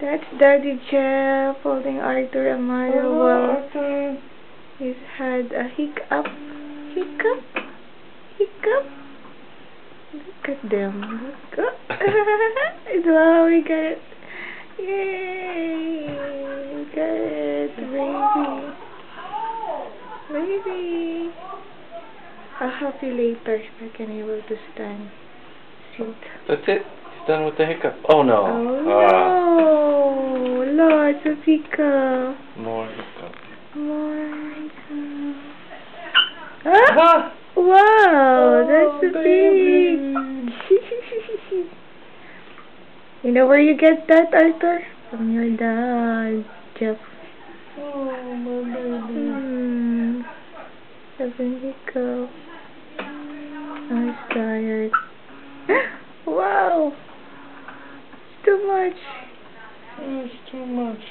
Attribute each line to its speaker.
Speaker 1: That's Daddy Jeff holding Arthur Amaro while he's had a hiccup. Hiccup? Hiccup? Look at them. Look. Wow, we got it. Yay! We got it, baby. Baby. I'll help you later if I can able to stand. Sit.
Speaker 2: That's it? He's done with the hiccup. Oh no.
Speaker 1: Oh no. Lots of hiccup.
Speaker 2: More hiccup.
Speaker 1: More hiccup. Ah! Wow, that's a big. You know where you get that, Arthur? From your dad, Jeff.
Speaker 2: Oh, my baby.
Speaker 1: Having hiccup. I'm tired. Wow! It's too much.
Speaker 2: It's too much.